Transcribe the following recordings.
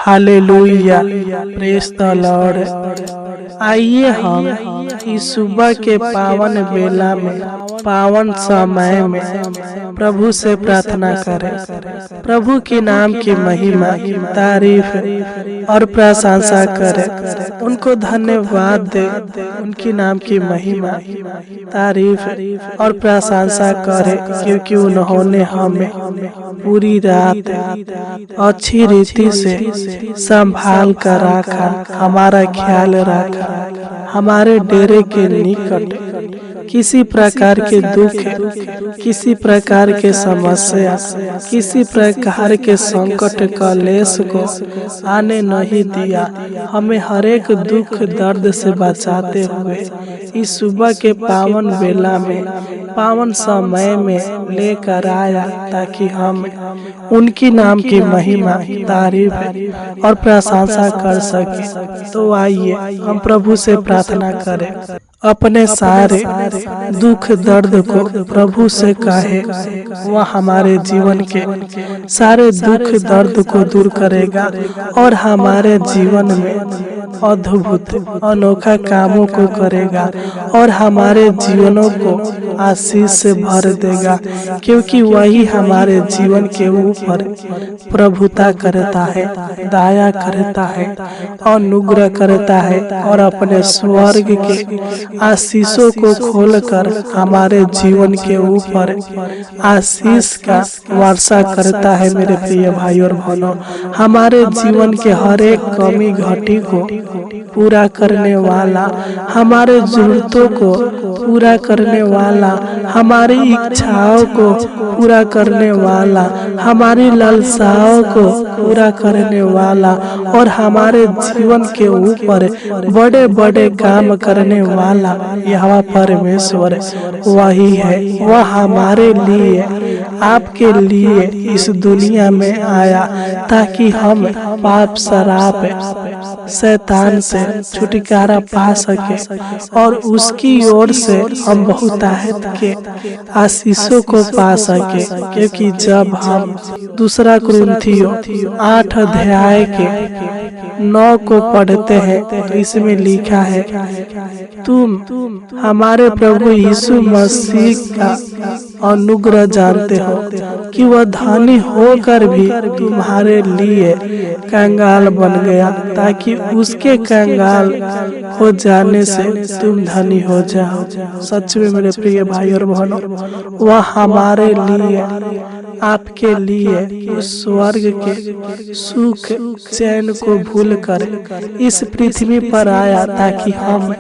Hallelujah, praise the Lord. आइए हम इस सुबह के पावन बेला में, पावन समय में प्रभु से प्रार्थना करें। प्रभु के नाम की महिमा, तारीफ और प्रशंसा करें। उनको धन्यवाद दे, उनकी नाम की महिमा, तारीफ और प्रशंसा करें, क्योंकि उन्होंने हमें पूरी रात अच्छी रीति से संभाल कर रखा, हमारा ख्याल रखा। हमारे डेरे के निकट किसी प्रकार के दुख, किसी प्रकार के समस्या, किसी प्रकार के संकट कलेश को आने नहीं दिया। हमें हर एक दुख दर्द से बचाते हुए इस सुबह के पावन बेला में, पावन समय में लेकर आया, ताकि हम उनकी नाम की महिमा, तारीफ और प्रशंसा कर सके। तो आइए हम प्रभु से प्रार्थना करें। अपने सारे दुख दर्द को प्रभु से कहे, वह हमारे जीवन के सारे दुख दर्द को दूर करेगा और हमारे जीवन में अद्भुत अनोखा कामों को करेगा और हमारे जीवनों को आशीष से भर देगा, क्योंकि वही हमारे जीवन के ऊपर प्रभुता करता है, दया करता है, अनुग्रह करता है और अपने स्वर्ग के आशीषों को खोलकर हमारे जीवन के ऊपर आशीष का वर्षा करता है। मेरे प्रिय भाई और बहनों, हमारे जीवन के हर एक कमी घटी को पूरा करने वाला, हमारे जरूरतों को पूरा करने वाला, हमारी इच्छाओं को पूरा करने वाला, हमारी लालसाओं को पूरा करने वाला और हमारे जीवन के ऊपर बड़े बड़े काम करने वाला यहोवा परमेश्वर वही है। वह हमारे लिए, आपके लिए इस दुनिया में आया, ताकि हम पाप शराब शैतान से छुटकारा पा सके और उसकी ओर से हम बहुतायत के आशीषों को पा सके। क्योंकि जब हम दूसरा कुरिन्थियों 8 अध्याय के 9 को पढ़ते हैं, तो इसमें लिखा है, तुम हमारे प्रभु यीशु मसीह का अनुग्रह जानते हो कि वह धनी होकर भी तुम्हारे लिए कंगाल बन गया, ताकि उसके कंगाल हो जाने से तुम धनी हो जाओ। सच में मेरे प्रिय भाई और बहनों, वह हमारे लिए, आपके लिए उस स्वर्ग के सुख चैन को भूलकर इस पृथ्वी पर आया, ताकि हम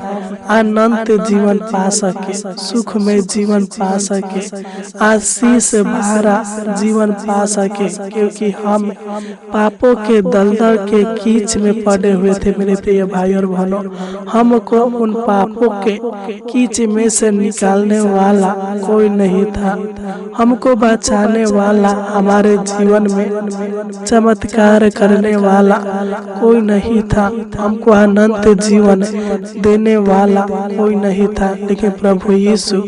अनंत जीवन पा सके, सुख में जीवन पा सके, आशीष भरा जीवन पा सके। क्योंकि हम पापों के दलदल के कीच में पड़े हुए थे। मेरे प्रिय भाई और बहनों, हमको उन पापों के कीच में से निकालने वाला कोई नहीं था, हमको बचाने वाला, हमारे जीवन में चमत्कार करने वाला कोई नहीं था, हमको अनंत जीवन देने वाला कोई नहीं था। लेकिन प्रभु यीशु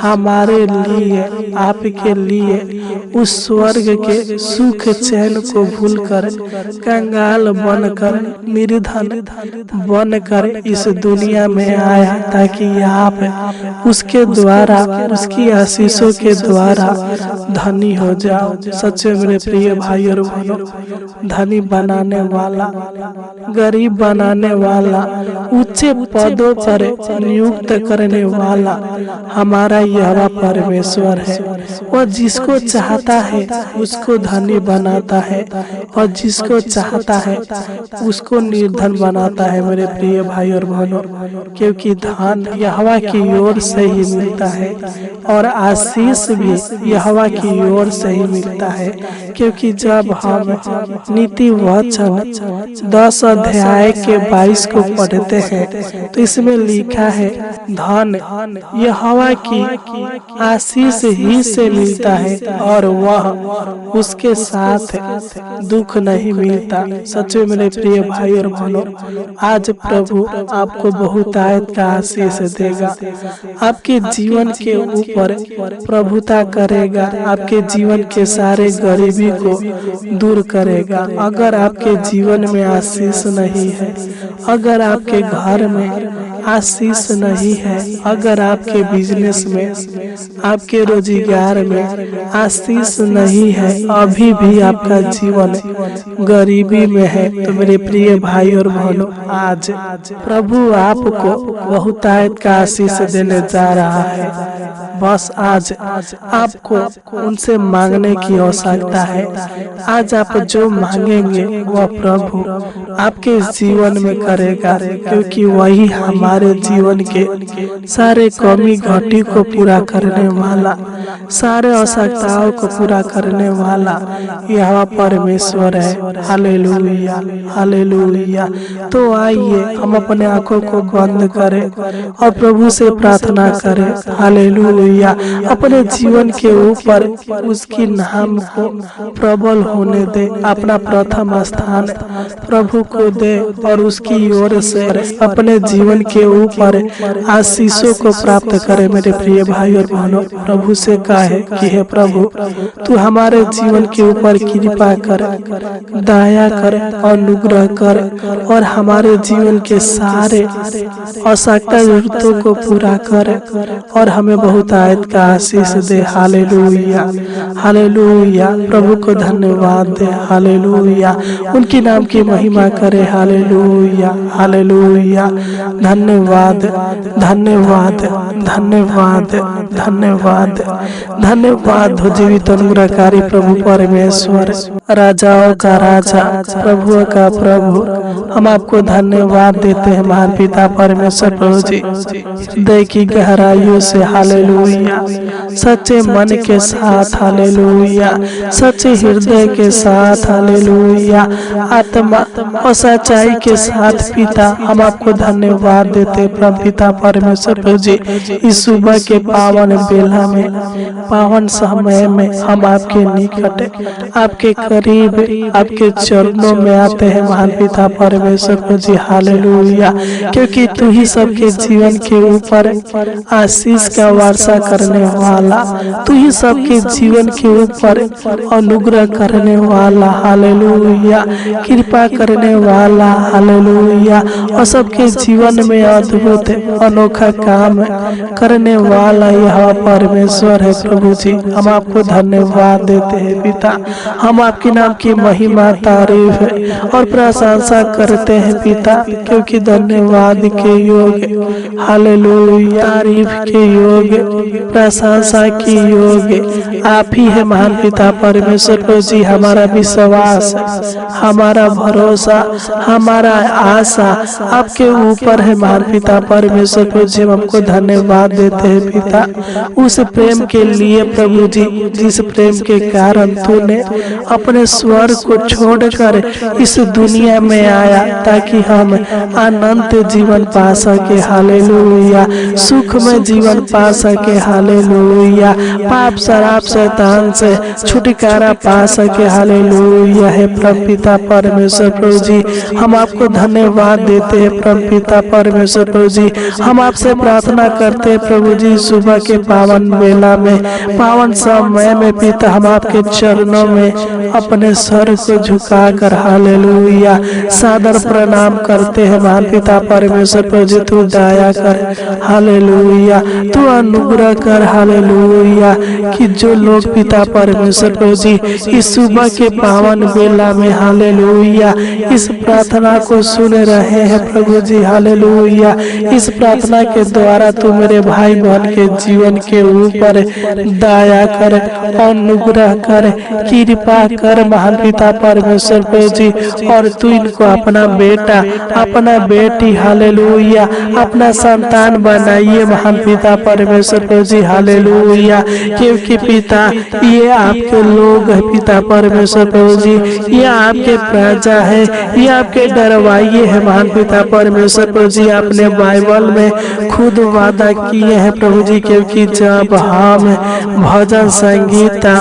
हमारे लिए, आपके लिए उस स्वर्ग के सुख चैन को भूलकर कंगाल बनकर, निर्धन बनकर इस दुनिया में आया, ताकि आप उसके द्वारा, उसकी आशीषों के द्वारा धनी हो जाओ। सच्चे मेरे प्रिय भाई और बहनों, धनी बनाने वाला, गरीब बनाने वाला, ऊंचे पदों पर नियुक्त करने वाला हमारा यहोवा परमेश्वर है। वह जिसको चाहता है उसको धनी बनाता है और जिसको चाहता है उसको निर्धन बनाता है। मेरे प्रिय भाई और बहनों, क्योंकि धन यहोवा की ओर से ही मिलता है और आशीष भी यहोवा की ओर से ही मिलता है। क्योंकि जब हम नीति वचन 10 अध्याय के 22 को पढ़ते हैं, तो इसमें लिखा है, धन यहोवा की आशीष ही से मिलता है और वह उसके साथ दुख नहीं मिलता। सच में मेरे प्रिय भाई और बहनों, आज प्रभु आपको बहुतायत का आशीष देगा, आपके जीवन के ऊपर प्रभुता करेगा, आपके जीवन के सारे गरीबी को दूर करेगा। अगर आपके जीवन में आशीष नहीं है, अगर आपके घर में आशीष नहीं है, अगर आपके बिजनेस में, आपके रोजगार में आशीष नहीं है, अभी भी आपका जीवन गरीबी में है, तो मेरे प्रिय भाई और बहनों, आज प्रभु आपको बहुतायत का आशीष देने जा रहा है। बस आज आपको उनसे मांगने की आवश्यकता है। आज आप जो मांगेंगे वह प्रभु आपके जीवन में करेगा, क्योंकि वही हमारे जीवन के सारे कमी घटी को पूरा करने वाला, सारे आवश्यकताओं को पूरा करने वाला यह परमेश्वर है। Hallelujah, hallelujah. तो आइए हम अपने आंखों को बंद करें और प्रभु से प्रार्थना करें। हालेलुया। अपने जीवन के ऊपर उसकी नाम को प्रबल होने दे, अपना प्रथम स्थान प्रभु को दे और उसकी ओर से अपने जीवन के ऊपर आशीषों को प्राप्त करे। मेरे प्रिय भाई और बहनों, प्रभु से कहे कि हे प्रभु, तू हमारे जीवन के ऊपर कृपा कर, दया कर, अनुग्रह कर और हमारे जीवन के सारे आवश्यकता जरूरतों को पूरा कर और हमें बहुतायत का आशीष दे। Hallelujah, hallelujah. प्रभु को धन्यवाद दे। हालेलुया। उनकी नाम की महिमा करे। Hallelujah, hallelujah. धन्यवाद, धन्यवाद, धन्यवाद, धन्यवाद, धन्यवाद हो जीवित अनुग्रहकारी प्रभु परमेश्वर, राजाओं का राजा, प्रभु का प्रभु। हम आपको धन्यवाद देते हैं महान पिता परमेश्वर प्रभु जी, हृदय की गहराइयों से। हालेलुया। सच्चे मन के साथ। हालेलुया। सच्चे हृदय के साथ। हालेलुया। आत्मा और सच्चाई के साथ पिता हम आपको धन्यवाद देते प्रभु पिता परमेश्वर प्रभु जी। इस सुबह के पावन बेला में, पावन समय में हम आपके निकट, आपके करीब, आपके चरणों में आते हैं महान पिता परमेश्वर प्रभु जी। हालेलुया। क्योंकि तू ही सबके जीवन के ऊपर आशीष का वर्षा करने वाला, तू ही सबके जीवन के ऊपर अनुग्रह करने वाला। हालेलुया। कृपा करने वाला। हालेलुया। और सबके जीवन में अद्भुत अनोखा काम करने वाला यह परमेश्वर है प्रभु जी। हम आपको धन्यवाद देते हैं पिता। हम आपके नाम की महिमा, तारीफ और प्रशंसा करते हैं पिता, क्योंकि धन्यवाद के योग, हालेलुया, तारीफ के योग, प्रशंसा की योग आप ही है महान पिता परमेश्वर प्रभु जी। हमारा विश्वास, हमारा भरोसा, हमारा आशा आपके ऊपर है महान पिता परमेश्वर प्रभु जी। हम आपको धन्यवाद देते हैं पिता, उस प्रेम के लिए प्रभु जी, जिस प्रेम के कारण तूने अपने स्वर को छोड़कर इस दुनिया में आया ताकि हम अनंत जीवन पा सके। हालेलुया। सुख में जीवन पा सके। हालेलुया। पाप शराब शैतान से छुटकारा पा सके। हालेलुया। है प्रभु पिता परमेश्वर प्रभु जी, हम आपको धन्यवाद देते हैं प्रभु पिता परमेश्वर प्रभु जी। हम आपसे प्रार्थना करते हैं प्रभु जी, सुबह के पावन बेला में, पावन समय में पिता, हम आपके चरणों में अपने सर को झुकाकर हालेलुया सादर प्रणाम करते हैं महान पिता परमेश्वर प्रभु जी। तू दया कर। हालेलुया। तू अनुग्रह कर। हालेलुया। कि जो लोग पिता परमेश्वर प्रभु जी इस सुबह के पावन बेला में हालेलुया इस प्रार्थना को सुन रहे हैं प्रभु जी। हालेलुया। इस प्रार्थना के द्वारा तू मेरे भाई बहन के जीवन के ऊपर दया कर, अनुग्रह कर, कृपा कर महान पिता परमेश्वर प्रभु जी। और तू इनको अपना बेटा, अपना बेटी, हालेलुया, अपना संतान बनाइए महान पिता परमेश्वर प्रभु जी हालेलुया। क्योंकि पिता ये आपके लोग है पिता परमेश्वर प्रभु जी, ये आपके प्रजा है, ये आपके डरवाइए है महान पिता परमेश्वर प्रभु जी। आपने बाइबल में खुद वादा किए हैं प्रभु जी, क्योंकि जब हम भजन संगीता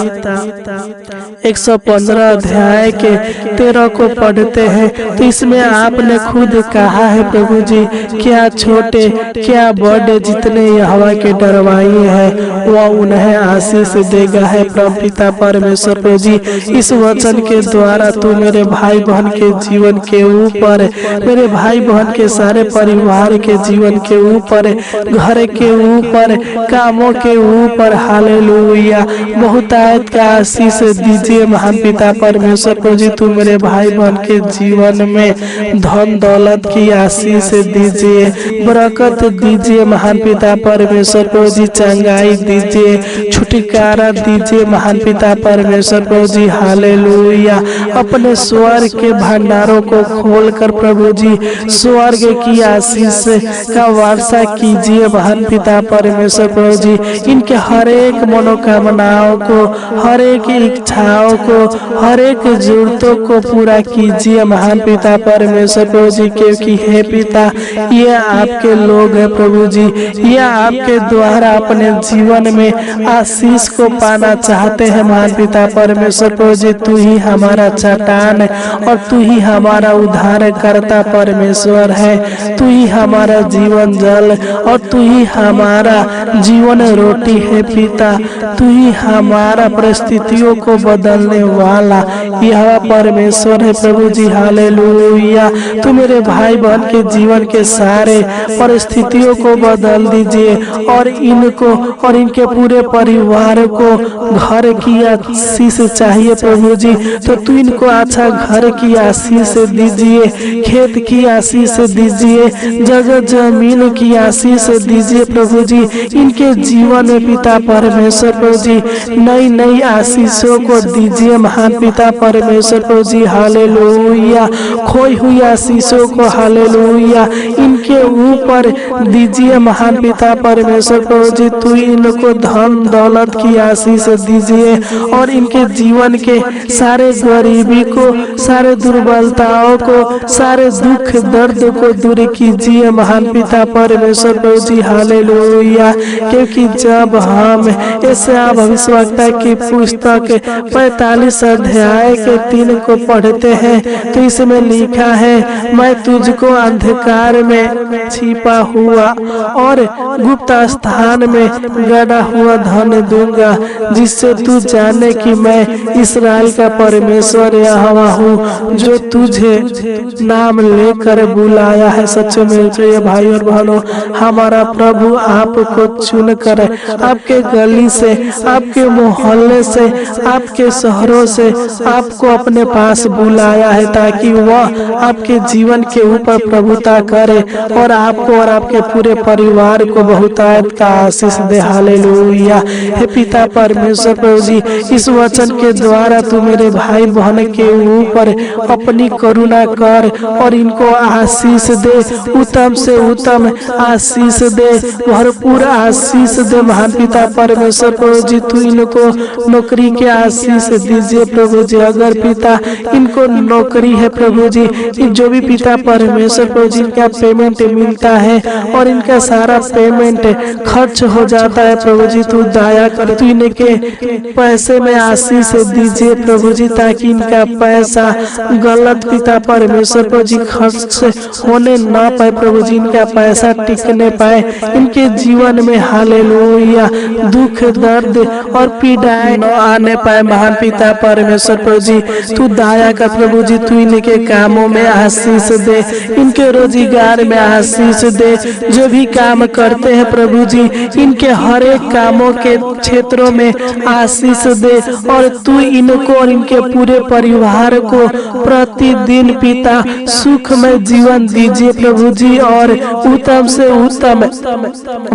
115 अध्याय के 13 को पढ़ते हैं तो इसमें आपने खुद कहा है प्रभु जी, क्या छोटे क्या बड़े जितने यहोवा के डरवाइए हैं वह उन्हें आशीष देगा है प्रभु पिता परमेश्वर प्रभु जी। इस वचन के द्वारा तू मेरे भाई बहन के जीवन के ऊपर, मेरे भाई बहन के सारे परिवार के जीवन के ऊपर, घर के ऊपर, कामों के ऊपर हालेलुया बहुतायत का आशीष दीजिए महान पिता परमेश्वर प्रभु जी। तू मेरे भाई बहन के जीवन में धन दौलत की आशीष दीजिए, बरकत दीजिए महान पिता परमेश्वर प्रभु जी, चंगाई दीजिए, छुटकारा दीजिए महान पिता परमेश्वर प्रभु जी हालेलुया। अपने स्वर्ग के भंडारों को खोलकर प्रभु जी स्वर्ग की आशीष का वर्षा कीजिए महान पिता परमेश्वर प्रभु जी। इनके हर एक मनोकामनाओं को, हर एक इच्छाओं को, हर एक जरूरतों को पूरा कीजिए महान पिता परमेश्वर प्रभु जी। क्योंकि हे पिता ये आपके लोग हैं प्रभु जी, ये आपके द्वारा अपने जीवन में आशीष को पाना चाहते हैं महान पिता परमेश्वर प्रभु जी। तू ही हमारा चट्टान और तू ही हमारा उद्धार करता परमेश्वर है, तू ही हमारा जीवन जल और तू ही हमारा जीवन रोटी है पिता। तू ही हमारा परिस्थितियों को बदलने वाला यह परमेश्वर है प्रभु जी हालेलुया। तू मेरे भाई बहन के जीवन के सारे परिस्थितियों को बदल दीजिए और इनको और इनके पूरे परिवार को घर की आशीष चाहिए प्रभु जी, तो तू इनको अच्छा घर की आशीष दीजिए, खेत की आशीष दीजिए, जगह जमीन की आशीष दीजिए प्रभु जी। इनके जीवन में पिता परमेश्वर प्रभु जी नई नई आशीषों को दीजिए महान पिता परमेश्वर प्रभु जी हालेलुया। खोई हुई आशीषों को हालेलुया इनके ऊपर दीजिए महान पिता परमेश्वर प्रभु जी। तू इनको धन दौलत की आशीष दीजिए और इनके जीवन के सारे गरीबी को, सारे दुर्बलताओं को, सारे दुख दर्द को दूर कीजिए महान पिता परमेश्वर प्रभु जी हालेलुया। क्योंकि जब हम यशायाह भविष्यवक्ता की पुस्तक 45 अध्याय के 3 को पढ़ते हैं तो इसमें लिखा है, मैं तुझको अंधकार में छिपा हुआ और गुप्त स्थान में गड़ा हुआ धन दूंगा, जिससे तू जाने कि मैं इस्राएल का परमेश्वर यहोवा हूँ, जो तुझे नाम लेकर बुलाया है। सच में प्रिय भाई और बहनों, हमारा प्रभु आपको चुनकर आपके गली से, आपके मोहल्ले से, आपके शहरों से आपको अपने पास बुलाया है ताकि वह आपके जीवन के ऊपर प्रभुता करे और आपको और आपके पूरे परिवार को बहुतायत का आशीष दे हालेलुया। हे पिता परमेश्वर प्रभु जी, इस वचन के द्वारा तू मेरे भाई बहन के ऊपर अपनी करुणा कर और इनको आशीष दे, उत्तम से उत्तम आशीष दे, भरपूर आशीष दे महान पिता परमेश्वर प्रभु जी। तू इनको नौकरी के आशीष दीजिए प्रभु जी। अगर पिता इनको नौकरी है प्रभु जी, जो भी पिता परमेश्वर प्रभु जी इनका पेमेंट मिलता है और इनका सारा पेमेंट खर्च हो जाता है प्रभु जी, तू दया कर, तू इनके पैसे में आशीष दीजिए प्रभु जी, ताकि इनका पैसा गलत पिता परमेश्वर प्रभु जी खर्च होने ना पाए प्रभु जी, इनका पैसा टिकने पाए इनके जीवन में हालेलुया। दुख दर्द और पीड़ाएं न आने पाए महान पिता परमेश्वर प्रभु जी। तू दया कर प्रभु जी, तू इनके कामों में आशीष दे, इनके रोजगार में आशीष दे, जो भी काम करते हैं प्रभु जी इनके हर एक कामों के क्षेत्रों में आशीष दे और तू इनको और इनके पूरे परिवार को प्रतिदिन पिता सुखमय जीवन दीजिए प्रभु जी और उत्तम से उत्तम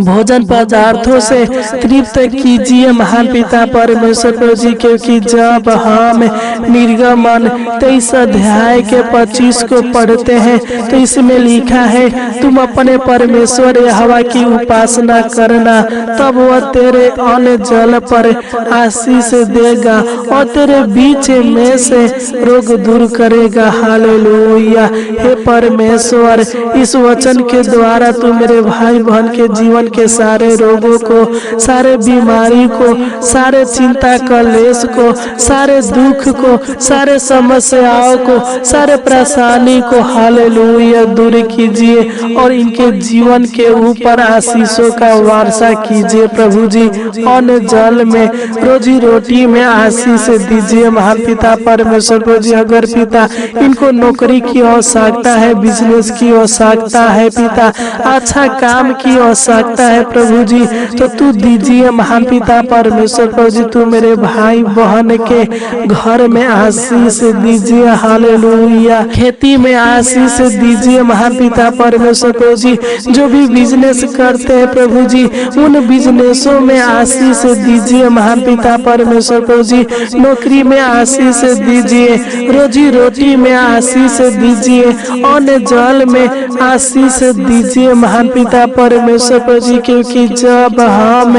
भोजन पदार्थों से तृप्त कीजिए महान पिता परमेश्वर प्रभु जी। क्योंकि जब हम निर्गमन 23 अध्याय के 25 को पढ़ते हैं तो इसमें लिखा है, तुम अपने परमेश्वर यहोवा की उपासना करना करना, तब वह तेरे अन्न जल पर आशीष देगा और तेरे बीच में से रोग दूर करेगा। हालेलुया। हे परमेश्वर, इस वचन के द्वारा तू मेरे भाई बहन के जीवन के सारे रोगों को, सारे बीमारी को, सारे चिंता कलेश को, सारे दुख को, सारे समस्याओं को, सारे परेशानी को हालेलुया दूर कीजिए और इनके जीवन के ऊपर आशीषों का वर्षा कीजिए प्रभु जी। अन्न जल में, रोजी रोटी में आशीष दीजिए महान पिता परमेश्वर प्रभु जी। अगर पिता इनको नौकरी की आवश्यकता है, बिजनेस की आवश्यकता है पिता, अच्छा काम की आवश्यकता है प्रभु जी, तो तू दीजिए महान पिता परमेश्वर प्रभु जी। तू मेरे भाई बहन के घर में आशीष दीजिए हालेलुया। खेती में आशीष दीजिए महान पिता परमेश्वर प्रभु जी। जो भी बिजनेस करते हैं प्रभु जी, उन बिजनेसों में आशीष दीजिए महान पिता परमेश्वर प्रभु जी। नौकरी में आशीष दीजिए, रोजी रोटी में आशीष दीजिए, अन्न जल में आशीष दीजिए महान पिता परमेश्वर प्रभु जी। क्योंकि जब हम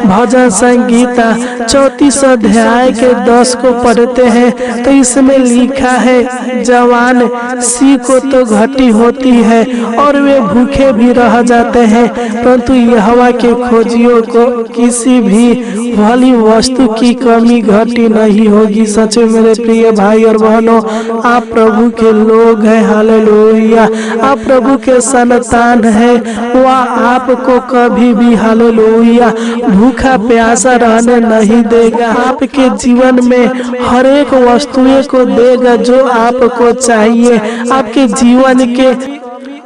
भजन संगीता 34 अध्याय के 10 को पढ़ते हैं तो इसमें लिखा है, जवान सी को तो घटी होती है और वे भूखे भी रह जाते हैं, परंतु यहोवा के खोजियों को किसी भी भली वस्तु की कमी घटी नहीं होगी। सच में मेरे प्रिय भाई और बहनों, आप प्रभु के लोग हैं हालेलुया। आप प्रभु के संतान हैं, वह आपको कभी भी हालेलुया भूखा प्यासा रहने नहीं देगा। आपके जीवन में हर एक वस्तुएं को देगा जो आपको चाहिए। आपके जीवन के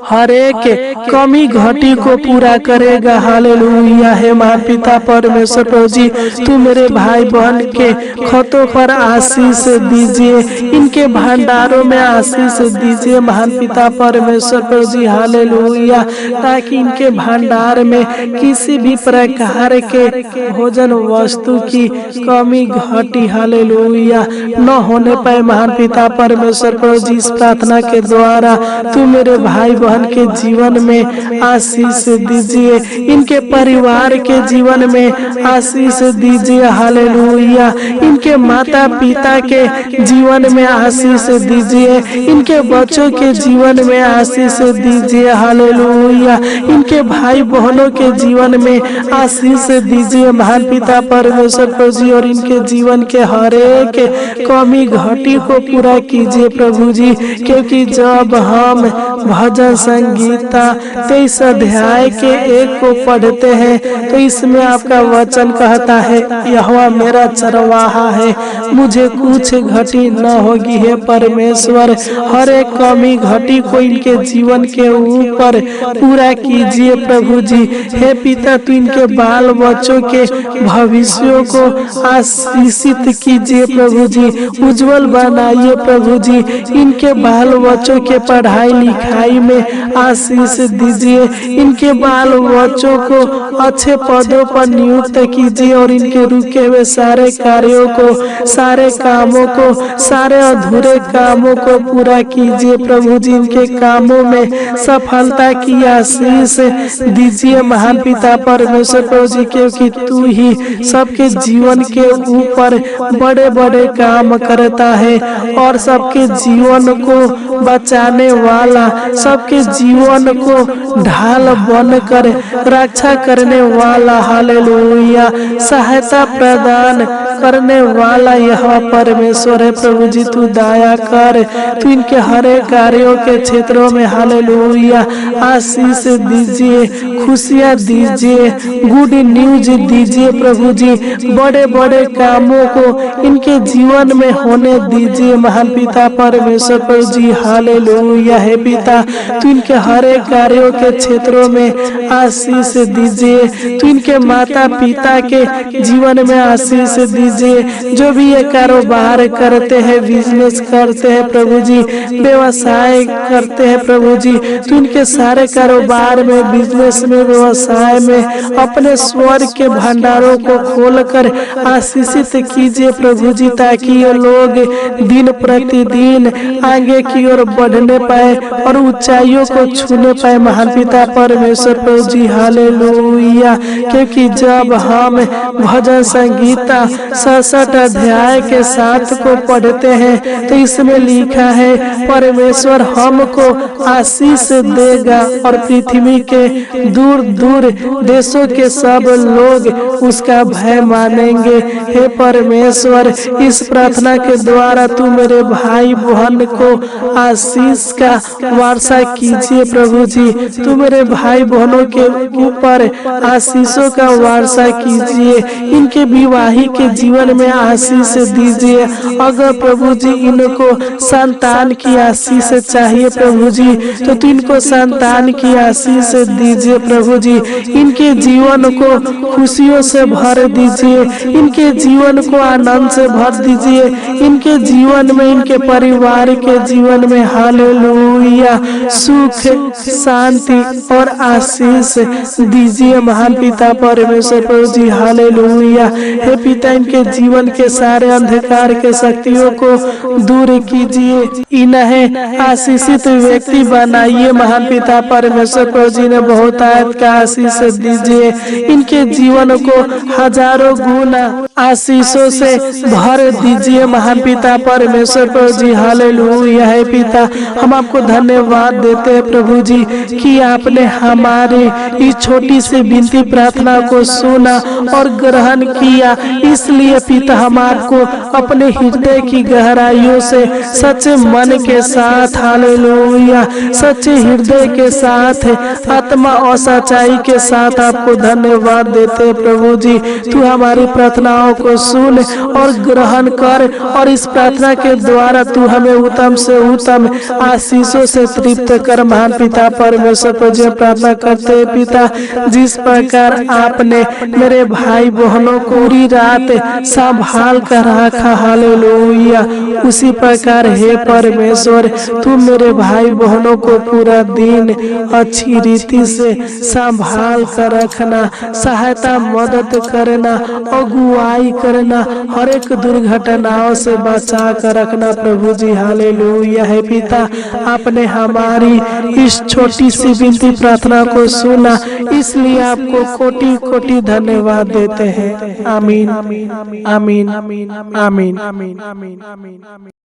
हर एक कमी घटी को पूरा करेगा हालेलुया। हे महान पिता परमेश्वर प्रभु जी, तू मेरे भाई बहन के खतों पर आशीष दीजिए, इनके भंडारों में आशीष दीजिए महान पिता परमेश्वर प्रभु जी हालेलुया। ताकि इनके भंडार में किसी भी प्रकार के भोजन वस्तु की कमी घटी हालेलुया न होने पाए महान पिता परमेश्वर प्रभु जी। इस प्रार्थना के द्वारा तू मेरे भाई बहन के जीवन में आशीष दीजिए, इनके परिवार के जीवन में आशीष दीजिए हालेलुया। इनके माता पिता के जीवन में आशीष दीजिए, इनके बच्चों के जीवन में आशीष दीजिए हालेलुया। इनके भाई बहनों के जीवन में आशीष दीजिए महान पिता परमेश्वर प्रभु जी। और इनके जीवन के हर एक कमी घटी को पूरा कीजिए प्रभु जी। क्योंकि जब हम भजन संगीता 23 अध्याय के 1 को पढ़ते हैं तो इसमें आपका वचन कहता है, यहोवा मेरा चरवाहा है, मुझे कुछ घटी न होगी। हे परमेश्वर, हर एक कमी घटी को इनके जीवन के ऊपर पूरा कीजिए प्रभु जी। हे पिता, तू इनके बाल बच्चों के भविष्यों को आशीषित कीजिए प्रभु जी, उज्जवल बनाइए प्रभु जी। इनके बाल बच्चों के पढ़ाई लिखाई में आशीष दीजिए, इनके बाल बच्चों को अच्छे पदों पर नियुक्त कीजिए और इनके रुके हुए सारे कार्यों को, सारे कामों को, सारे अधूरे कामों को पूरा कीजिए प्रभु जी। इनके कामों में सफलता की आशीष दीजिए महान पिता परमेश्वर प्रभु जी। क्योंकि तू ही सबके जीवन के ऊपर बड़े बड़े काम करता है और सबके जीवन को बचाने वाला, सबके जीवन को ढाल बनकर रक्षा करने वाला हालेलुया, सहायता प्रदान करने वाला यह परमेश्वर है प्रभु जी। तू दया कर, तू इनके हर एक कार्यों के क्षेत्रों में हालेलुया आशीष दीजिए, खुशियाँ दीजिए, गुड न्यूज दीजिए प्रभु जी। बड़े बड़े कामों को इनके जीवन में होने दीजिए महान पिता परमेश्वर प्रभु जी हालेलुया। हे पिता, तू इनके हर एक कार्यों के क्षेत्रों में आशीष दीजिए, तू इनके माता पिता के जीवन में आशीष दीजिए दीजिए। जो भी ये कारोबार करते हैं, बिजनेस करते हैं प्रभु जी, व्यवसाय करते हैं प्रभु जी, तो इनके सारे कारोबार में, बिजनेस में, व्यवसाय में अपने स्वर्ग के भंडारों को खोलकर आशीषित कीजिए प्रभु जी, ताकि ये लोग दिन प्रतिदिन आगे की ओर बढ़ने पाए और ऊंचाइयों को छूने पाए। महान पिता परमेश्वर प्रभु जी हालेलुया। क्योंकि जब हम भजन संगीता 67 अध्याय के 7 को पढ़ते हैं तो इसमें लिखा है परमेश्वर हमको आशीष देगा और पृथ्वी के दूर दूर देशों के सब लोग उसका भय मानेंगे। हे परमेश्वर, इस प्रार्थना के द्वारा तू मेरे भाई बहन को आशीष का वर्षा कीजिए प्रभु जी। तू मेरे भाई बहनों के ऊपर आशीषों का वर्षा कीजिए, इनके विवाहिक के जीवन में आशीष दीजिए। अगर प्रभु जी इनको संतान की आशीष चाहिए प्रभु जी, तो तू इनको संतान की आशीष दीजिए प्रभु जी। इनके जीवन को खुशियों से भर दीजिए, इनके जीवन को आनंद से भर दीजिए, इनके जीवन में, इनके परिवार के जीवन में हालेलुया सुख, शांति और आशीष दीजिए। महान पिता परमेश्वर प्रभु जी हालेलुया। हे पिता, इनके जीवन के सारे अंधकार के शक्तियों को दूर कीजिए, इन्हें आशीषित व्यक्ति बनाइए। महान पिता परमेश्वर प्रभु जी ने बहुत आयत का आशीष दीजिए, इनके जीवन को हजारों गुना आशीषों से भर दीजिए। महान पिता परमेश्वर प्रभु जी हालेलुया। है पिता, हम आपको धन्यवाद देते हैं प्रभु जी कि आपने हमारे इस छोटी सी विनती प्रार्थना को सुना और ग्रहण किया। इसलिए पिता, हम आपको अपने हृदय की गहराइयों से सच्चे मन के साथ हालेलुया, सच्चे हृदय के साथ, आत्मा और सच्चाई के साथ आपको धन्यवाद देते हैं प्रभु जी। तू हमारी प्रार्थनाओं को सुन और ग्रहण कर, और इस प्रार्थना के द्वारा तू हमें उत्तम से उत्तम आशीषों से तृप्त कर। महान पिता परमेश्वर पर जो प्रार्थना करते हैं पिता, जिस प्रकार आपने मेरे भाई बहनों को पूरी रात संभाल कर रखा हालेलुया, उसी प्रकार हे परमेश्वर तू मेरे भाई बहनों को पूरा दिन अच्छी रीति से संभाल कर रखना, सहायता मदद करना, अगुवाई करना, हर एक दुर्घटनाओं से बचा कर रखना प्रभु जी हालेलुया। है पिता, आपने हमारी इस छोटी सी विनती प्रार्थना को सुना, इसलिए आपको कोटि कोटि धन्यवाद देते हैं। आमीन आमीन आमीन आमीन आमीन।